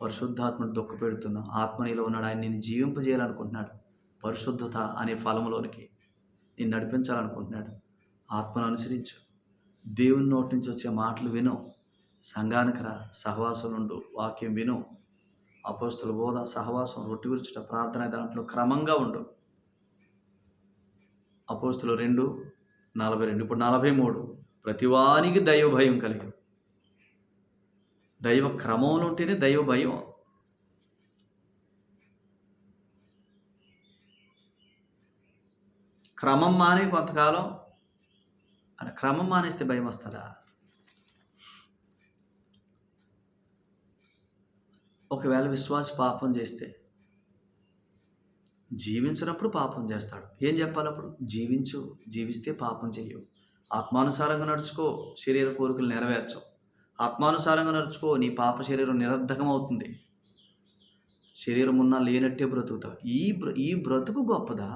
పరిశుద్ధాత్మను దుఃఖపెడుతున్నావు. ఆత్మ నీలో ఉన్నాడు, ఆయన నిన్ను జీవింపజేయాలనుకుంటున్నాడు. పరిశుద్ధత అనే ఫలములోనికి నిన్ను నడిపించాలనుకుంటున్నాడు. ఆత్మను అనుసరించు, దేవుని నోటి నుంచి వచ్చే మాటలు విను, సంఘానికి రా, సహవాసం ఉండు, వాక్యం విను, అపోస్తుల బోధ, సహవాసం, రొట్టె విరుచుట, ప్రార్థన, దాంట్లో క్రమంగా ఉండు. అపోస్తులు 2:42, ఇప్పుడు 43. ప్రతివానికి దైవ భయం కలిగి, దైవ క్రమంలో ఉంటేనే దైవ భయం. క్రమం మానే కొంతకాలం అంటే క్రమం మానేస్తే భయం వస్తుందా? ఒకవేళ విశ్వాసి పాపం చేస్తే, జీవించినప్పుడు పాపం చేస్తాడు. ఏం చెప్పాలి అప్పుడు? జీవించు, జీవిస్తే పాపం చెయ్యవు. ఆత్మానుసారంగా నడుచుకో, శరీర కోరికలు నెరవేర్చవు. ఆత్మానుసారంగా నడుచుకో, నీ పాప శరీరం నిరర్ధకం అవుతుంది. శరీరం ఉన్నా లేనట్టే బ్రతుకుతావు. ఈ బ్రతుకు గొప్పదా?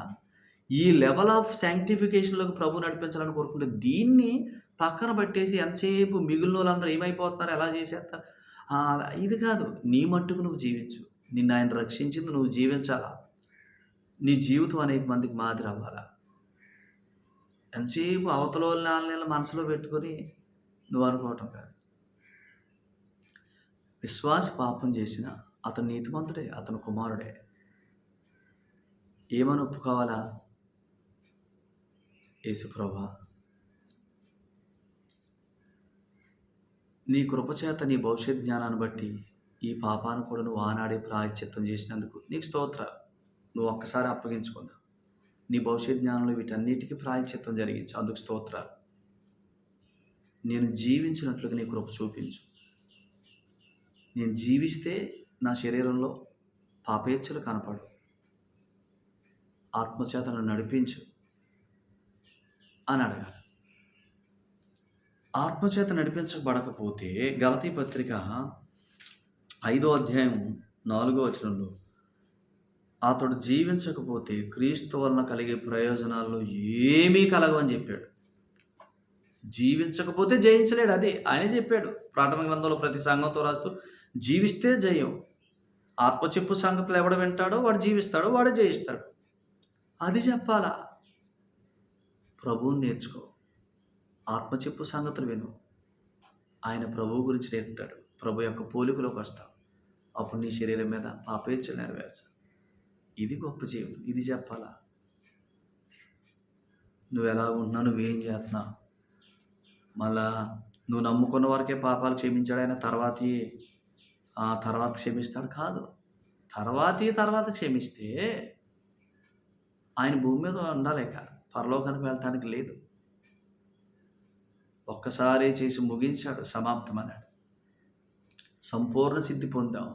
ఈ లెవెల్ ఆఫ్ శాంక్టిఫికేషన్లోకి ప్రభు నడిపించాలని కోరుకుంటే దీన్ని పక్కన పట్టేసి ఎంతసేపు మిగిలిన వాళ్ళందరూ ఏమైపోతున్నారు, ఎలా చేసేస్తారు, ఇది కాదు. నీ మట్టుకు నువ్వు జీవించు. నిన్ను ఆయన రక్షించింది, నువ్వు జీవించాలా. నీ జీవితం అనేక మందికి మాదిరి అవ్వాలా. ఎంతసేపు అవతల వాళ్ళ మనసులో పెట్టుకొని నువ్వు అనుకోవటం కాదు. విశ్వాసి పాపం చేసిన అతను నీతిమంతుడే, అతను కుమారుడే. ఏమని ఒప్పుకోవాలా? యేసుప్రభా, నీ కృపచేత నీ భవిష్యత్ జ్ఞానాన్ని బట్టి ఈ పాపాన్ని కూడా నువ్వు ఆనాడే ప్రాయశ్చిత్తం చేసినందుకు నీకు స్తోత్రాలు. నువ్వు ఒక్కసారి అప్పగించుకుందా, నీ భవిష్యత్ జ్ఞానంలో వీటన్నిటికీ ప్రాయశ్చిత్తం జరిగించు, అందుకు స్తోత్రాలు. నేను జీవించినట్లుగా నీ కృప చూపించు. నేను జీవిస్తే నా శరీరంలో పాపేచ్ఛలు కనపడు, ఆత్మచేతను నడిపించు అని అడగాలి. ఆత్మచేత నడిపించబడకపోతే గలతీ పత్రిక 5:4 అతడు జీవించకపోతే క్రీస్తు వలన కలిగే ప్రయోజనాల్లో ఏమీ కలగవని చెప్పాడు. జీవించకపోతే జయించలేడు, అదే ఆయనే చెప్పాడు ప్రకటన గ్రంథంలో. ప్రతి సంఘంతో రాస్తూ, జీవిస్తే జయం. ఆత్మచెప్పు సంగతులు ఎవడు వింటాడో వాడు జీవిస్తాడో వాడు జయిస్తాడు. అది చెప్పాలా. ప్రభువుని నేర్చుకో, ఆత్మచెప్పు సంగతులు విను, ఆయన ప్రభువు గురించి నేర్పుతాడు. ప్రభు యొక్క పోలికలోకి వస్తావు, అప్పుడు నీ శరీరం మీద పాపేచ్ఛలు నెరవేర్చు. ఇది గొప్ప జీవితం, ఇది చెప్పాలా. నువ్వు ఎలా ఉంటున్నావు, నువ్వేం చేస్తున్నావు, మళ్ళా నువ్వు నమ్ముకున్న వరకే పాపాలు క్షమించాడు ఆయన, తర్వాత క్షమిస్తాడు కాదు. తర్వాత క్షమిస్తే ఆయన భూమి మీద ఉండాలేక పరలోకానికి వెళ్ళటానికి లేదు. ఒక్కసారి చేసి ముగించాడు, సమాప్తం అన్నాడు. సంపూర్ణ సిద్ధి పొందాం.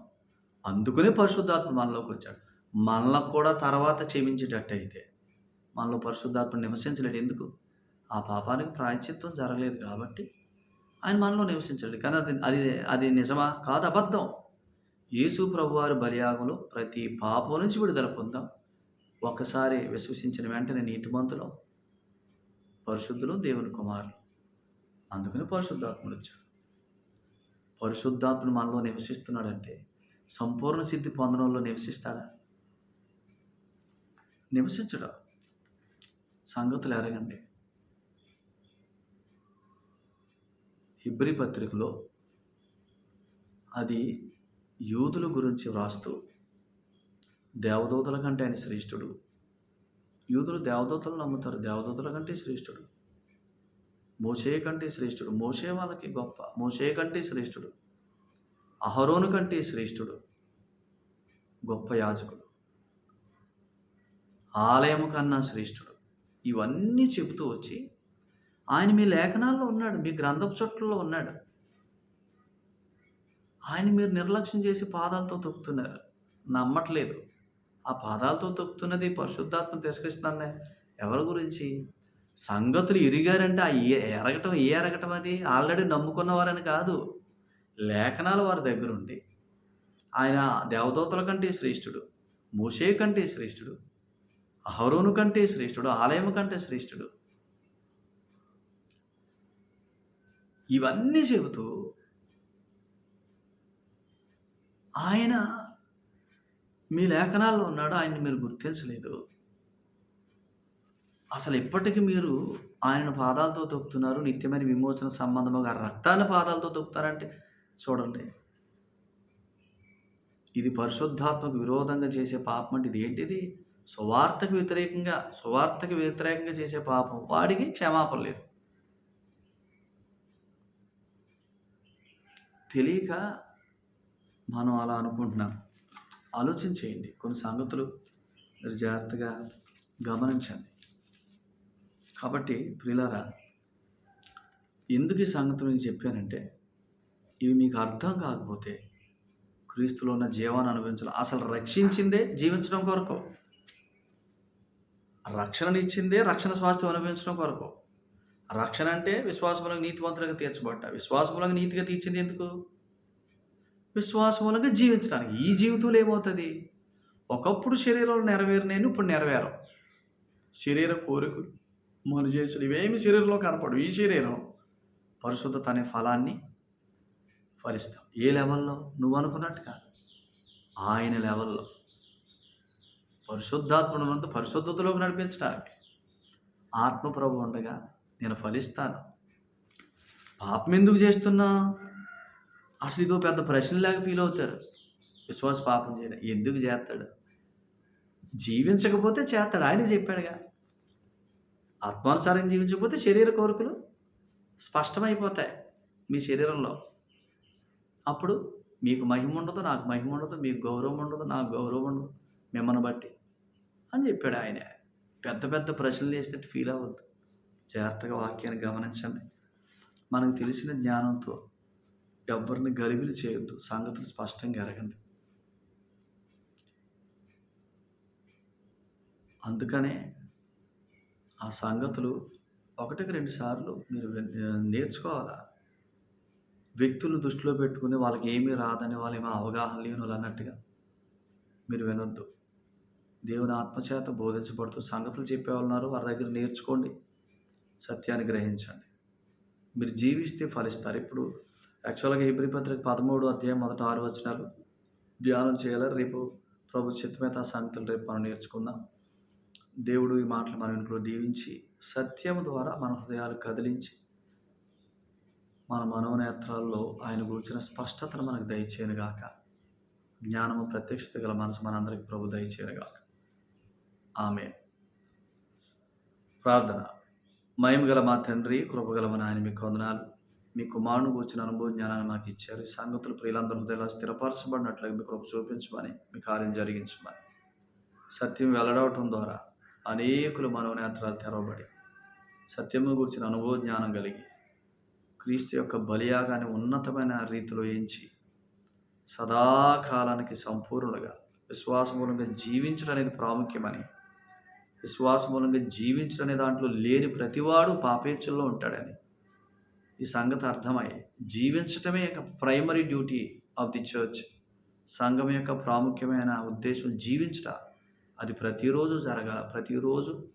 అందుకనే పరిశుద్ధాత్మ మనలోకి వచ్చాడు. మనలకు కూడా తర్వాత క్షమించేటట్టయితే మనలో పరిశుద్ధాత్మ నివసించలేడు. ఎందుకు? ఆ పాపానికి ప్రాయశ్చిత్తం జరగలేదు కాబట్టి ఆయన మనలో నివసించలేడు. కానీ అది అది అది నిజమా? కాదు, అబద్ధం. యేసు ప్రభువారి బలియాగంలో ప్రతి పాపం నుంచి విడుదల పొందాం. ఒక్కసారి విశ్వసించిన వెంటనే నీతిమంతులం, పరిశుద్ధులు, దేవుని కుమారులు. అందుకని పరిశుద్ధాత్ముడు వచ్చాడు. పరిశుద్ధాత్ముడు మనలో నివసిస్తున్నాడంటే సంపూర్ణ సిద్ధి పొందడంలో నివసిస్తాడా? నివసించడా? సంగతులు ఎరగండి. హెబ్రీ పత్రికలో అది యూదుల గురించి వ్రాస్తూ దేవదూతల కంటే ఆయన శ్రేష్ఠుడు. యూదులు దేవదూతలను నమ్ముతారు. దేవదూతల కంటే శ్రేష్ఠుడు. మోషే కంటే శ్రేష్ఠుడు. మోషే వాళ్ళకి గొప్ప. మోషే కంటే శ్రేష్ఠుడు. అహరోను కంటే శ్రేష్ఠుడు. గొప్ప యాజకుడు. ఆలయము కన్నా శ్రేష్ఠుడు. ఇవన్నీ చెబుతూ వచ్చి ఆయన మీ లేఖనాల్లో ఉన్నాడు, మీ గ్రంథపు చొట్లలో ఉన్నాడు. ఆయన మీరు నిర్లక్ష్యం చేసి పాదాలతో తొక్కుతున్నారు, నమ్మట్లేదు. ఆ పాదాలతో తొక్కుతున్నది పరిశుద్ధాత్మ తిరస్కరిస్తుందే. ఎవరి గురించి? సంగతులు ఎరిగారంటే ఆ ఎరగటం అది ఆల్రెడీ నమ్ముకున్నవారని కాదు. లేఖనాలు వారి దగ్గర ఉండి ఆయన దేవదూతల కంటే శ్రేష్ఠుడు, మోషే కంటే శ్రేష్ఠుడు, అహరోను కంటే శ్రేష్ఠుడు, ఆలయం కంటే శ్రేష్ఠుడు. ఇవన్నీ చెబుతూ ఆయన మీ లేఖనాల్లో ఉన్నాడు, ఆయన్ని మీరు గుర్తించలేదు. అసలు ఇప్పటికీ మీరు ఆయన పాదాలతో తొక్కుతున్నారు. నిత్యమైన విమోచన సంబంధముగా రక్తాన్ని పాదాలతో తొక్కుతారంటే చూడండి, ఇది పరిశుద్ధాత్మకు విరోధంగా చేసే పాపం. అంటే ఇది ఏంటిది? సువార్తకు వ్యతిరేకంగా చేసే పాపం. వాడికి క్షమాపణ లేదు. తెలియక మనం అలా అనుకుంటున్నాం. ఆలోచన చేయండి. కొన్ని సంగతులు మీరు జాగ్రత్తగా గమనించండి. కాబట్టి ప్రియులారా, ఎందుకు ఈ సంగతులు నేను చెప్పానంటే, ఇవి మీకు అర్థం కాకపోతే క్రీస్తులో ఉన్న జీవాన్ని అనుభవించాలి. అసలు రక్షించిందే జీవించడం కొరకు, రక్షణనిచ్చిందే రక్షణ స్వాస్థ్యం అనుభవించడం కొరకు. రక్షణ అంటే విశ్వాసములకు నీతివంతులుగా తీర్చబడ్డ. విశ్వాసములకు నీతిగా తీర్చింది ఎందుకు? విశ్వాసములుగా జీవించడానికి. ఈ జీవితంలో ఏమవుతుంది? ఒకప్పుడు శరీరంలో నెరవేరినేను, ఇప్పుడు నెరవేరం. శరీర కోరికలు, మన చేసిన ఇవేమి శరీరంలో కనపడు. ఈ శరీరం పరిశుద్ధత అనే ఫలాన్ని ఫలిస్తాం. ఏ లెవెల్లో? నువ్వు అనుకున్నట్టు కాదు, ఆయన లెవెల్లో. పరిశుద్ధాత్మను పరిశుద్ధతలోకి నడిపించడానికి ఆత్మప్రభు ఉండగా నేను ఫలిస్తాను. పాపం ఎందుకు చేస్తున్నా? అసలు ఇదో పెద్ద ప్రశ్నలాగా ఫీల్ అవుతారు. విశ్వాస పాపం చేయడం ఎందుకు చేస్తాడు? జీవించకపోతే చేస్తాడు. ఆయన చెప్పాడుగా, ఆత్మానుసారం జీవించకపోతే శరీర కోరికలు స్పష్టమైపోతాయి మీ శరీరంలో. అప్పుడు మీకు మహిమ ఉండదు, నాకు మహిమ ఉండదు, మీకు గౌరవం ఉండదు, నాకు గౌరవం ఉండదు మిమ్మల్ని బట్టి అని చెప్పాడు ఆయన. పెద్ద పెద్ద ప్రశ్నలు వేసినట్టు ఫీల్ అవ్వద్దు. జాగ్రత్తగా వాక్యాన్ని గమనించండి. మనకు తెలిసిన జ్ఞానంతో ఎవరిని గరిబిలి చేయొద్దు. సంగతులు స్పష్టంగా ఎరగండి. అందుకనే ఆ సంగతులు 1-2 సార్లు మీరు నేర్చుకోవాలా. వ్యక్తులను దృష్టిలో పెట్టుకుని వాళ్ళకి ఏమీ రాదని, వాళ్ళు ఏమో అవగాహన లేని వాళ్ళు అన్నట్టుగా మీరు వినొద్దు. దేవుని ఆత్మచేత బోధించబడుతూ సంగతులు చెప్పేవాళ్ళున్నారు, వారి దగ్గర నేర్చుకోండి, సత్యాన్ని గ్రహించండి. మీరు జీవిస్తే ఫలిస్తారు. ఇప్పుడు యాక్చువల్గా హెబ్రీ పత్రిక 13వ అధ్యాయం మొదటి 6 వచనాలు ధ్యానం చేయాలి. రేపు ప్రభు చిత్తమైతే ఆ సంగతులు రేపు మనం నేర్చుకుందాం. దేవుడు ఈ మాటలు మన ఇంట్లో దీవించి సత్యము ద్వారా మన హృదయాలు కదిలించి మన మనోనేత్రాల్లో ఆయన గురించిన స్పష్టతను మనకు దయచేయనుగాక. జ్ఞానము ప్రత్యక్షత గల మనసు మనందరికి ప్రభు దయచేయనుగాక. ఆమేన్. ప్రార్థన. మహిమ గల మా తండ్రి, కృపగల మా నాయన, మీకు వందనాలు. మీ కుమారుని కూర్చున్న అనుభవ జ్ఞానాన్ని మాకు ఇచ్చారు. ఈ సంగతులు ప్రియులందరూ హృదయాలు స్థిరపరచబడినట్లుగా మీ కృప చూపించమని, మీ కార్యం జరిగించమని, సత్యం వెల్లడవటం ద్వారా అనేకులు మనోనేత్రాలు తెరవబడి సత్యము గురించిన అనుభవ జ్ఞానం కలిగి క్రీస్తు యొక్క బలియాగాన్ని ఉన్నతమైన రీతిలో ఎంచి సదాకాలానికి సంపూర్ణులుగా విశ్వాసమూలంగా జీవించడం అనేది ప్రాముఖ్యమని, విశ్వాసమూలంగా జీవించడం అనే దాంట్లో లేని ప్రతివాడు పాపేచ్చుల్లో ఉంటాడని ఈ సంగతి అర్థమై జీవించటమే ఒక primary duty of the church. సంఘం యొక్క ప్రాముఖ్యమైన ఉద్దేశం జీవించట. అది ప్రతిరోజు జరగాల. ప్రతిరోజు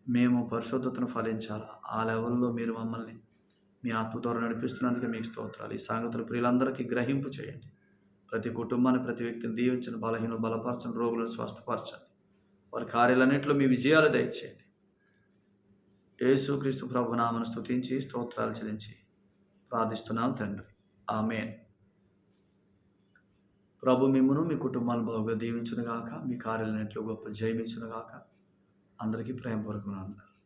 మేము పరిశుద్ధతను ఫలించాలా. ఆ లెవెల్లో మీరు మమ్మల్ని మీ ఆత్మ ద్వారా నడిపిస్తున్నందుకు మీకు స్తోత్రాలు. ఈ సంగతులు ప్రియులందరికీ గ్రహింపు చేయండి. ప్రతి కుటుంబాన్ని, ప్రతి వ్యక్తిని దీవించండి. బలహీనలు బలపరచండి, రోగులను స్వస్థపరచండి. వారి కార్యాలన్నింటిలో మీ విజయాలు దయచేయండి. యేసుక్రీస్తు ప్రభునామను స్తుతించి స్తోత్రాలు చెల్లించి ప్రార్థిస్తున్నాం తండ్రి. ఆమేన్. ప్రభు మిమ్మును మీ కుటుంబాలను బాగుగా దీవించునుగాక. మీ కార్యాలన్నింటిలో గొప్ప జయమిచ్చునుగాక. అందరికీ ప్రేమపూర్వకమైన వందనాలు.